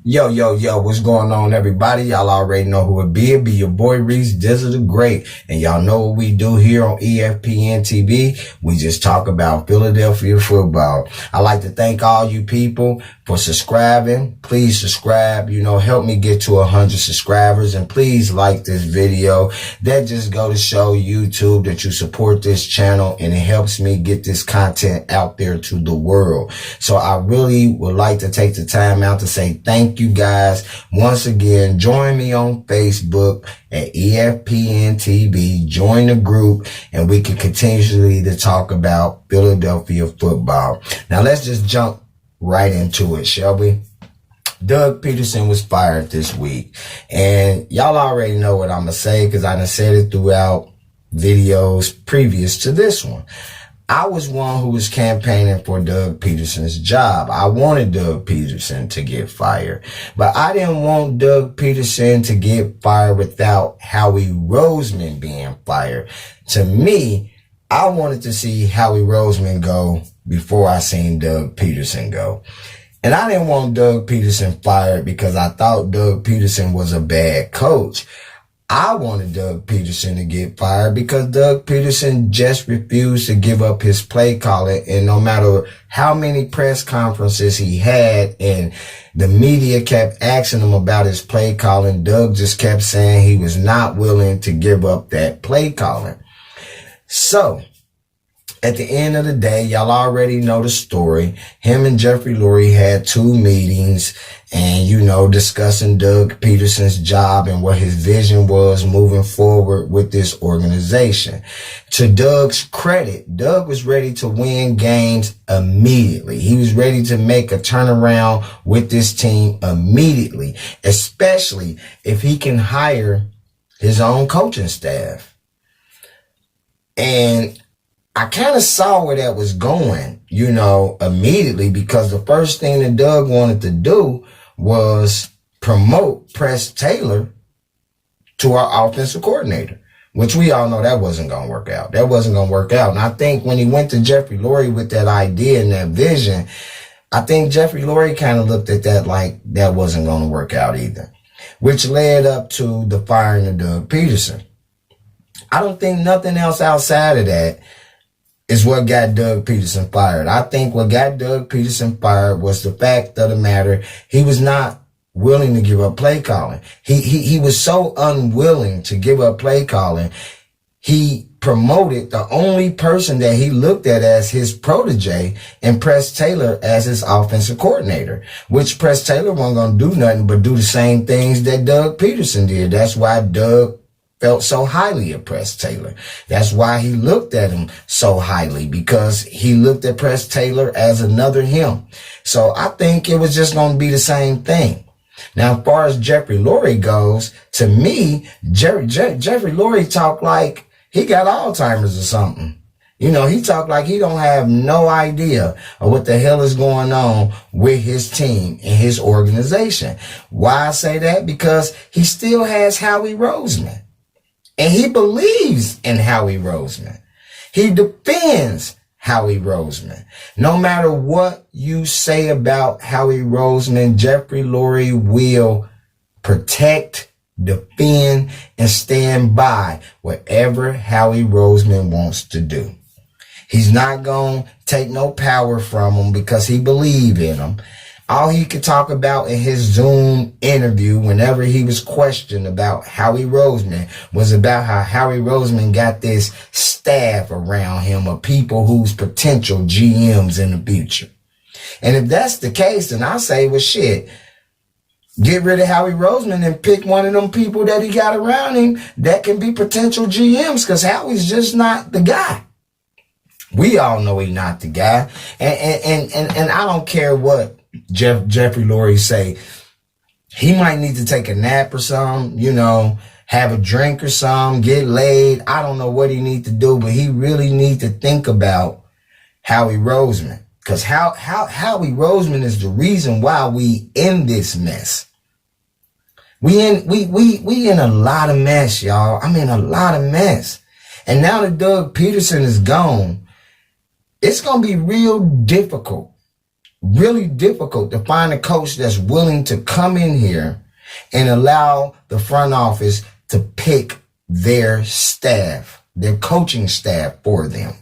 Yo, what's going on, everybody? Y'all already know who it be. It be your boy Reese, Dizzle the Great. And y'all know what we do here on ESPN TV. We just talk about Philadelphia football. I'd like to thank all you people for subscribing. Please subscribe, help me get to 100 subscribers. And please like this video. That just go to show YouTube that you support this channel, and it helps me get this content out there to the world. So I really would like to take the time out to say thank you guys once again. Join me on Facebook at ESPN TV. Join the group, and we can continually to talk about Philadelphia football. Now let's just jump right into it, shall we? Doug Pederson was fired this week, and y'all already know what I'm gonna say because I done said it throughout videos previous to this one. I was one who was campaigning for Doug Pederson's job. I wanted Doug Pederson to get fired, but I didn't want Doug Pederson to get fired without Howie Roseman being fired. To me, I wanted to see Howie Roseman go before I seen Doug Pederson go. And I didn't want Doug Pederson fired because I thought Doug Pederson was a bad coach. I wanted Doug Pederson to get fired because Doug Pederson just refused to give up his play calling. And no matter how many press conferences he had and the media kept asking him about his play calling, Doug just kept saying he was not willing to give up that play calling. So at the end of the day, y'all already know the story. Him and Jeffery Lurie had 2 meetings and, discussing Doug Pederson's job and what his vision was moving forward with this organization. To Doug's credit, Doug was ready to win games immediately. He was ready to make a turnaround with this team immediately, especially if he can hire his own coaching staff. And I kind of saw where that was going, immediately, because the first thing that Doug wanted to do was promote Press Taylor to our offensive coordinator, which we all know that wasn't going to work out. That wasn't going to work out. And I think when he went to Jeffery Lurie with that idea and that vision, I think Jeffery Lurie kind of looked at that like that wasn't going to work out either, which led up to the firing of Doug Pederson. I don't think nothing else outside of that is what got Doug Pederson fired. I think what got Doug Pederson fired was the fact of the matter, he was not willing to give up play calling. He was so unwilling to give up play calling. He promoted the only person that he looked at as his protege and Press Taylor as his offensive coordinator, which Press Taylor wasn't going to do nothing but do the same things that Doug Pederson did. That's why Doug felt so highly of Press Taylor. That's why he looked at him so highly, because he looked at Press Taylor as another him. So I think it was just going to be the same thing. Now, as far as Jeffery Lurie goes, to me, Jeffery Lurie talked like he got Alzheimer's or something. He talked like he don't have no idea of what the hell is going on with his team and his organization. Why I say that? Because he still has Howie Roseman. And he believes in Howie Roseman. He defends Howie Roseman. No matter what you say about Howie Roseman, Jeffery Lurie will protect, defend, and stand by whatever Howie Roseman wants to do. He's not going to take no power from him because he believes in him. All he could talk about in his Zoom interview whenever he was questioned about Howie Roseman was about how Howie Roseman got this staff around him of people who's potential GMs in the future. And if that's the case, then I say, well, shit, get rid of Howie Roseman and pick one of them people that he got around him that can be potential GMs, because Howie's just not the guy. We all know he's not the guy. And I don't care what Jeffery Lurie say. He might need to take a nap or something, have a drink or something, get laid. I don't know what he needs to do, but he really needs to think about Howie Roseman, because Howie Roseman is the reason why we in this mess. We in a lot of mess, y'all. I'm in a lot of mess. And now that Doug Pederson is gone, it's going to be real difficult really difficult to find a coach that's willing to come in here and allow the front office to pick their staff, their coaching staff for them.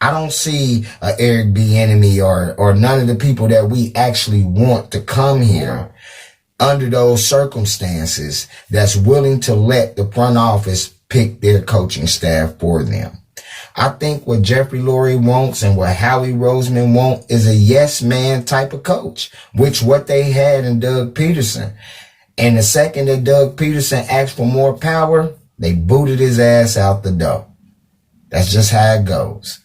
I don't see Eric Bieniemy or none of the people that we actually want to come here under those circumstances that's willing to let the front office pick their coaching staff for them. I think what Jeffery Lurie wants and what Howie Roseman wants is a yes man type of coach, which what they had in Doug Pederson. And the second that Doug Pederson asked for more power, they booted his ass out the door. That's just how it goes.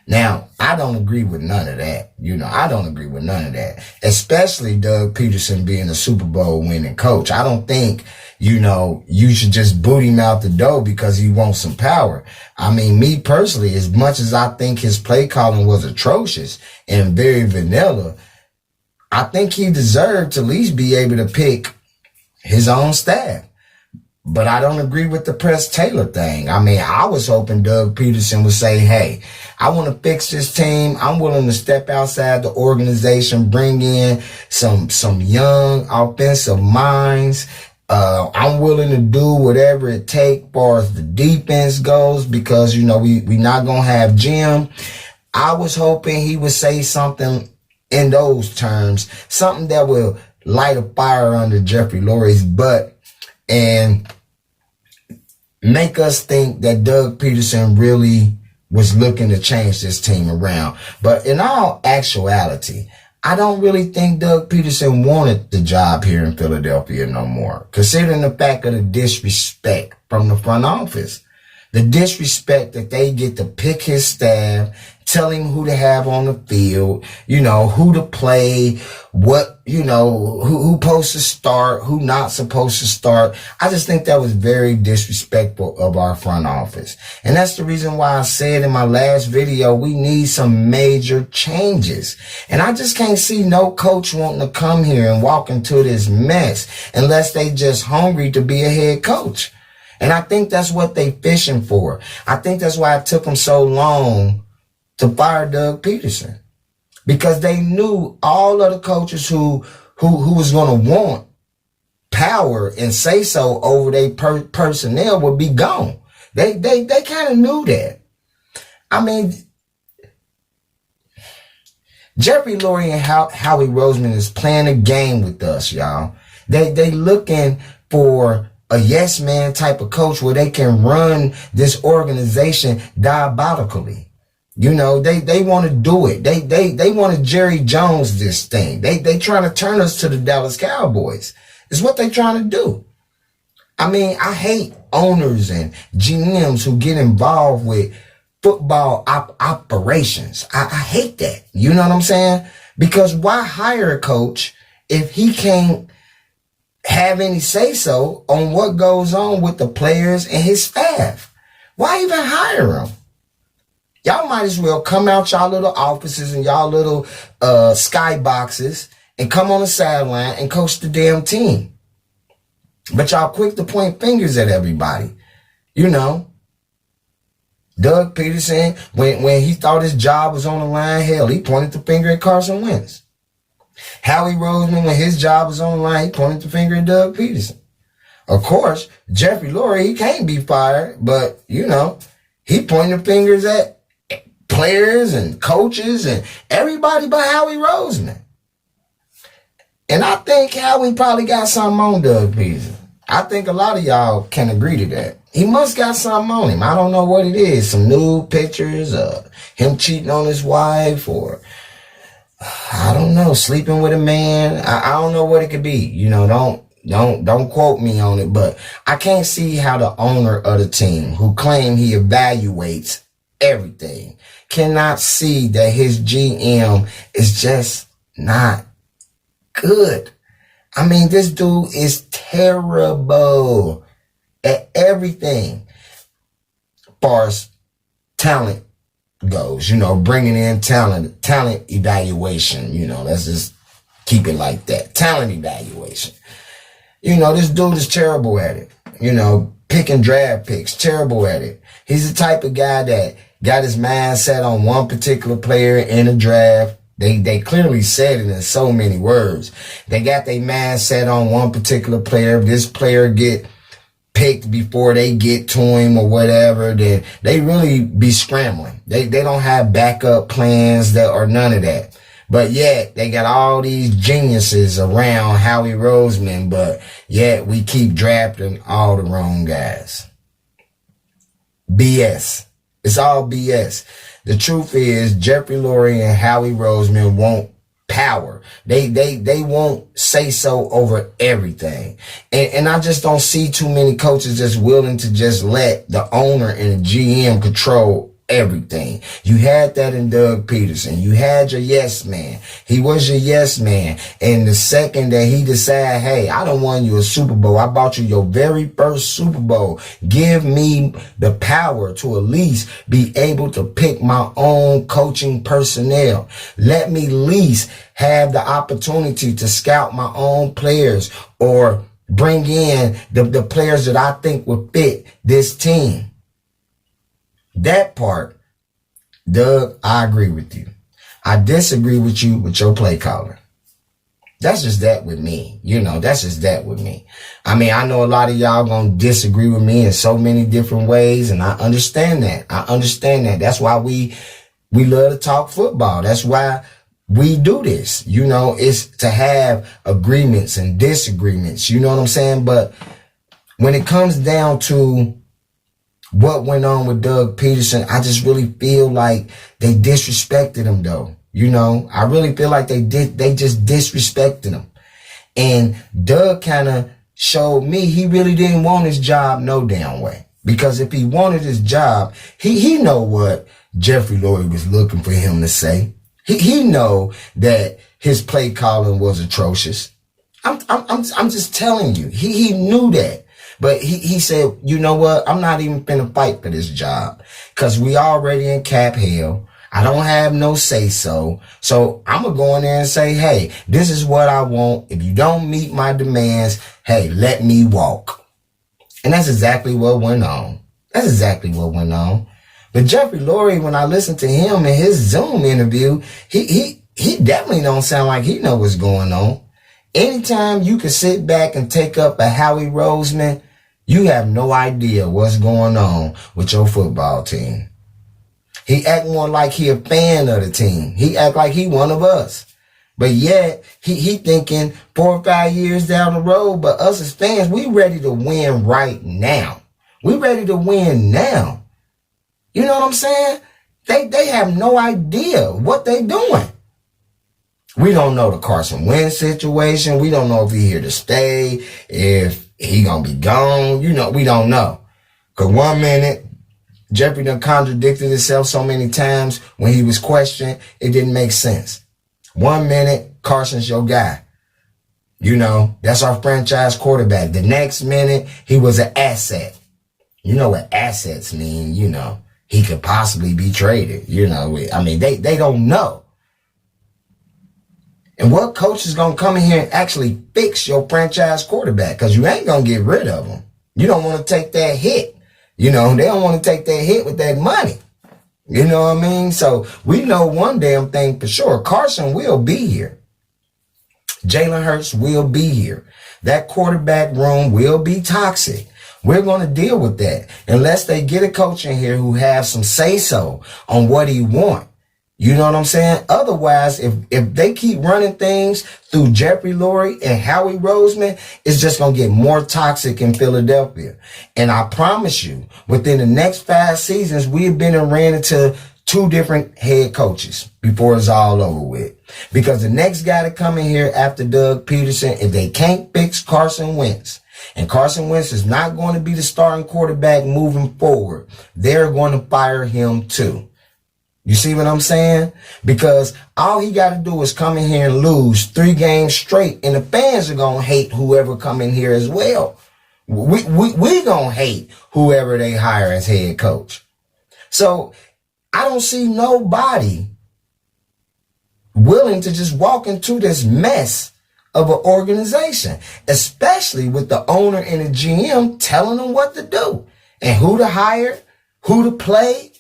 Now, I don't agree with none of that. I don't agree with none of that, especially Doug Pederson being a Super Bowl winning coach. I don't think, you should just boot him out the door because he wants some power. I mean, me personally, as much as I think his play calling was atrocious and very vanilla, I think he deserved to at least be able to pick his own staff. But I don't agree with the Press Taylor thing. I mean, I was hoping Doug Pederson would say, hey, I want to fix this team. I'm willing to step outside the organization, bring in some young offensive minds. I'm willing to do whatever it takes as far as the defense goes because, we not going to have Jim. I was hoping he would say something in those terms, something that will light a fire under Jeffery Lurie's butt and make us think that Doug Pederson really was looking to change this team around. But in all actuality, I don't really think Doug Pederson wanted the job here in Philadelphia no more, considering the fact of the disrespect from the front office. The disrespect that they get to pick his staff, tell him who to have on the field, who to play, what, who supposed to start, who not supposed to start. I just think that was very disrespectful of our front office. And that's the reason why I said in my last video, we need some major changes. And I just can't see no coach wanting to come here and walk into this mess unless they just hungry to be a head coach. And I think that's what they fishing for. I think that's why it took them so long to fire Doug Pederson, because they knew all of the coaches who was going to want power and say so over their personnel would be gone. They kind of knew that. I mean, Jeffery Lurie and Howie Roseman is playing a game with us, y'all. They looking for a yes man type of coach where they can run this organization diabolically. They want to do it. They want to Jerry Jones this thing. They trying to turn us to the Dallas Cowboys. It's what they trying to do. I mean, I hate owners and GMs who get involved with football operations. I hate that. You know what I'm saying? Because why hire a coach if he can't have any say so on what goes on with the players and his staff? Why even hire him? Y'all might as well come out y'all little offices and y'all little skyboxes and come on the sideline and coach the damn team. But y'all quick to point fingers at everybody. Doug Pederson, when he thought his job was on the line, hell, he pointed the finger at Carson Wentz. Howie Roseman, when his job was on the line, he pointed the finger at Doug Pederson. Of course, Jeffery Lurie, he can't be fired, but, he pointed fingers at players and coaches and everybody but Howie Roseman. And I think Howie probably got something on Doug Pederson. I think a lot of y'all can agree to that. He must got something on him. I don't know what it is. Some nude pictures of him cheating on his wife, or I don't know, sleeping with a man. I don't know what it could be. Don't quote me on it, but I can't see how the owner of the team, who claim he evaluates everything, cannot see that his GM is just not good. I mean, this dude is terrible at everything as far as talent goes, bringing in talent evaluation, let's just keep it like that. Talent evaluation. This dude is terrible at it. Picking draft picks, terrible at it. He's the type of guy that got his mind set on one particular player in a draft, They clearly said it in so many words. They got their mind set on one particular player. If this player get picked before they get to him or whatever, then they really be scrambling. They don't have backup plans or none of that. But yet they got all these geniuses around Howie Roseman, but yet we keep drafting all the wrong guys. BS. It's all BS. The truth is, Jeffery, Lurie, and Howie Roseman want power. They won't say so over everything. And I just don't see too many coaches that's willing to just let the owner and the GM control everything. You had that in Doug Pederson. You had your yes man. He was your yes man. And the second that he decided, hey, I don't want you a Super Bowl. I bought you your very first Super Bowl. Give me the power to at least be able to pick my own coaching personnel. Let me at least have the opportunity to scout my own players or bring in the players that I think would fit this team. That part, Doug, I agree with you. I disagree with you with your play caller. That's just that with me. That's just that with me. I mean, I know a lot of y'all gonna disagree with me in so many different ways, and I understand that. That's why we love to talk football. That's why we do this. It's to have agreements and disagreements. You know what I'm saying? But when it comes down to what went on with Doug Pederson, I just really feel like they disrespected him, though. I really feel like they just disrespected him. And Doug kind of showed me he really didn't want his job no damn way. Because if he wanted his job, he know what Jeffery Lurie was looking for him to say. He know that his play calling was atrocious. I'm just telling you, he knew that. But he said, you know what? I'm not even finna fight for this job because we already in cap hell. I don't have no say so. So I'm going to go in there and say, hey, this is what I want. If you don't meet my demands, hey, let me walk. And that's exactly what went on. But Jeffery Lurie, when I listened to him in his Zoom interview, he definitely don't sound like he know what's going on. Anytime you can sit back and take up a Howie Roseman, you have no idea what's going on with your football team. He act more like he a fan of the team. He act like he one of us. But yet, he thinking 4 or 5 years down the road, but us as fans, we ready to win right now. We ready to win now. You know what I'm saying? They have no idea what they doing. We don't know the Carson Wentz situation. We don't know if he here to stay, if he gonna be gone. We don't know. Cause 1 minute, Jeffery done contradicted himself so many times when he was questioned, it didn't make sense. 1 minute, Carson's your guy. That's our franchise quarterback. The next minute, he was an asset. You know what assets mean, he could possibly be traded. I mean, they don't know. And what coach is going to come in here and actually fix your franchise quarterback? Because you ain't going to get rid of him. You don't want to take that hit. They don't want to take that hit with that money. You know what I mean? So we know one damn thing for sure. Carson will be here. Jalen Hurts will be here. That quarterback room will be toxic. We're going to deal with that unless they get a coach in here who has some say-so on what he wants. You know what I'm saying? Otherwise, if they keep running things through Jeffery Lurie and Howie Roseman, it's just going to get more toxic in Philadelphia. And I promise you, within the next 5 seasons, we've been and ran into 2 different head coaches before it's all over with. Because the next guy to come in here after Doug Pederson, if they can't fix Carson Wentz, and Carson Wentz is not going to be the starting quarterback moving forward, they're going to fire him too. You see what I'm saying? Because all he got to do is come in here and lose 3 games straight, and the fans are going to hate whoever come in here as well. We going to hate whoever they hire as head coach. So I don't see nobody willing to just walk into this mess of an organization, especially with the owner and the GM telling them what to do and who to hire, who to play,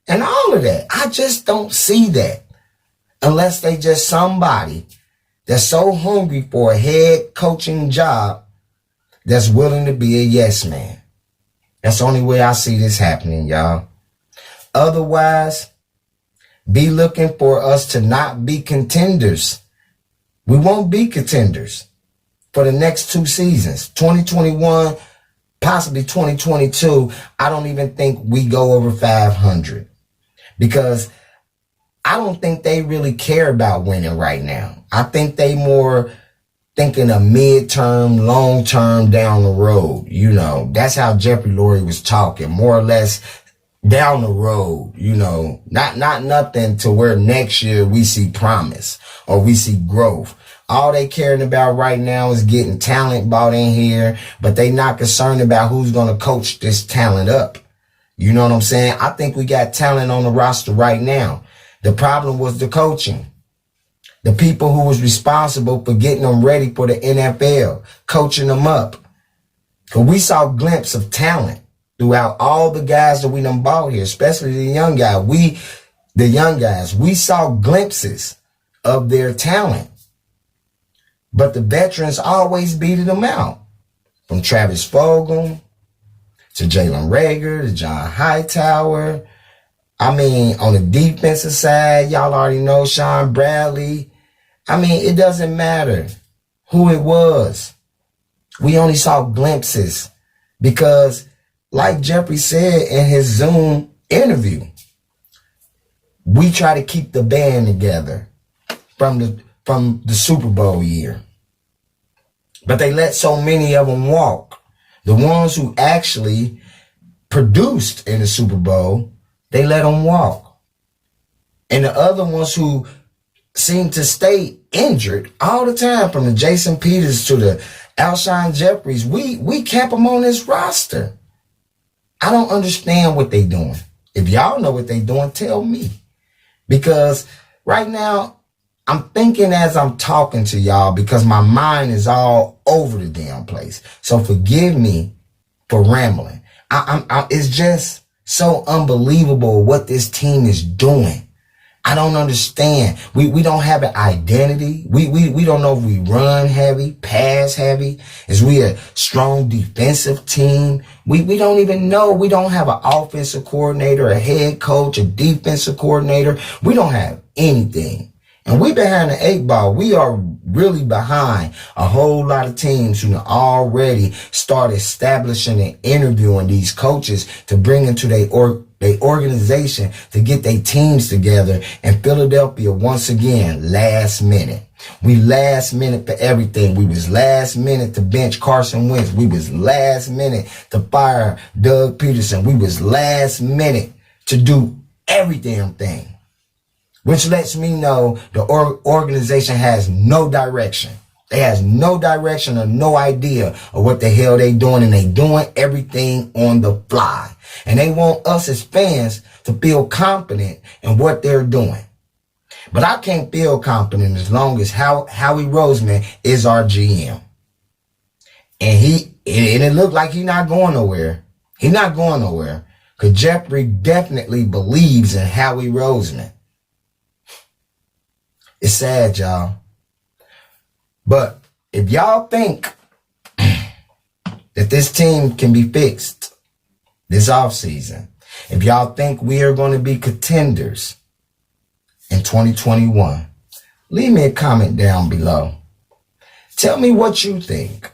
and all of that. I just don't see that. unless they just somebody that's so hungry for a head coaching job that's willing to be a yes man. That's the only way I see this happening, y'all. Otherwise, be looking for us to not be contenders. We won't be contenders for the next 2 seasons. 2021, possibly 2022, I don't even think we go over 500. Because I don't think they really care about winning right now. I think they more thinking a midterm, long-term down the road. You know, that's how Jeffery Lurie was talking, more or less down the road, you know, not nothing to where next year we see promise or we see growth. All they caring about right now is getting talent bought in here, but they not concerned about who's going to coach this talent up. You know what I'm saying? I think we got talent on the roster right now. The problem was the coaching. The people who was responsible for getting them ready for the NFL, coaching them up. Because we saw a glimpse of talent throughout all the guys that we done bought here, especially the young guys. We saw glimpses of their talent. But the veterans always beated them out. From Travis Fulgham to Jalen Reagor to John Hightower. I mean, on the defensive side, y'all already know Sean Bradley. I mean, it doesn't matter who it was. We only saw glimpses because, like Jeffery said in his Zoom interview, we try to keep the band together from the Super Bowl year. But they let so many of them walk. The ones who actually produced in the Super Bowl, they let them walk. And the other ones who seem to stay injured all the time, from the Jason Peters to the Alshon Jeffries, we kept them on this roster. I don't understand what they doing. If y'all know what they doing, tell me. Because right now, I'm thinking as I'm talking to y'all because my mind is all over the damn place. So forgive me for rambling. It's just so unbelievable what this team is doing. I don't understand. We don't have an identity. We don't know if we run heavy, pass heavy. Is we a strong defensive team? We don't even know. We don't have an offensive coordinator, a head coach, a defensive coordinator. We don't have anything. And we behind the 8 ball. We are really behind a whole lot of teams who already start establishing and interviewing these coaches to bring into their organization to get their teams together. And Philadelphia, once again, last minute. We last minute for everything. We was last minute to bench Carson Wentz. We was last minute to fire Doug Pederson. We was last minute to do every damn thing. Which lets me know the organization has no direction. They has no direction or no idea of what the hell they doing, and they doing everything on the fly. And they want us as fans to feel confident in what they're doing. But I can't feel confident as long as Howie Roseman is our GM. And it looked like he's not going nowhere. He's not going nowhere. Because Jeffery definitely believes in Howie Roseman. It's sad, y'all. But if y'all think that this team can be fixed this offseason, if y'all think we are going to be contenders in 2021, leave me a comment down below. Tell me what you think.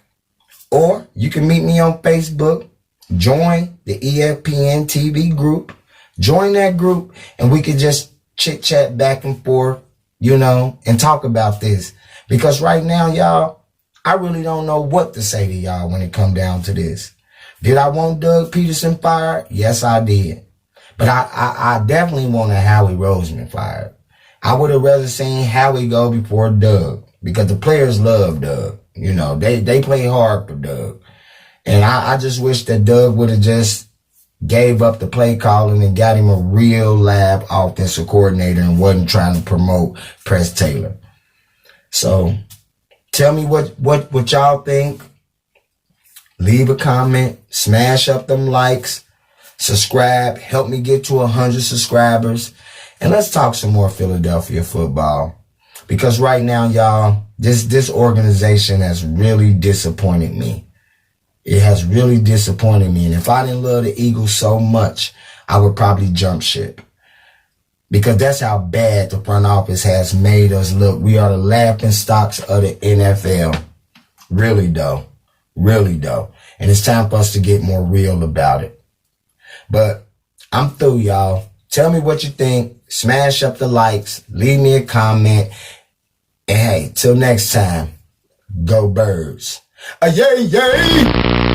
Or you can meet me on Facebook. Join the EFPN TV group. Join that group and we can just chit-chat back and forth, you know, and talk about this. Because right now, y'all, I really don't know what to say to y'all when it come down to this. Did I want Doug Pederson fired? Yes, I did. But I definitely wanted Howie Roseman fired. I would have rather seen Howie go before Doug, because the players love Doug. You know, they play hard for Doug. And I just wish that Doug would have just gave up the play calling and got him a real live offensive coordinator and wasn't trying to promote Press Taylor. So tell me what y'all think. Leave a comment, smash up them likes, subscribe, help me get to 100 subscribers. And let's talk some more Philadelphia football. Because right now, y'all, this organization has really disappointed me. It has really disappointed me. And if I didn't love the Eagles so much, I would probably jump ship. Because that's how bad the front office has made us look. We are the laughing stocks of the NFL. Really, though. Really, though. And it's time for us to get more real about it. But I'm through, y'all. Tell me what you think. Smash up the likes. Leave me a comment. And hey, till next time, go Birds. Yay, yay!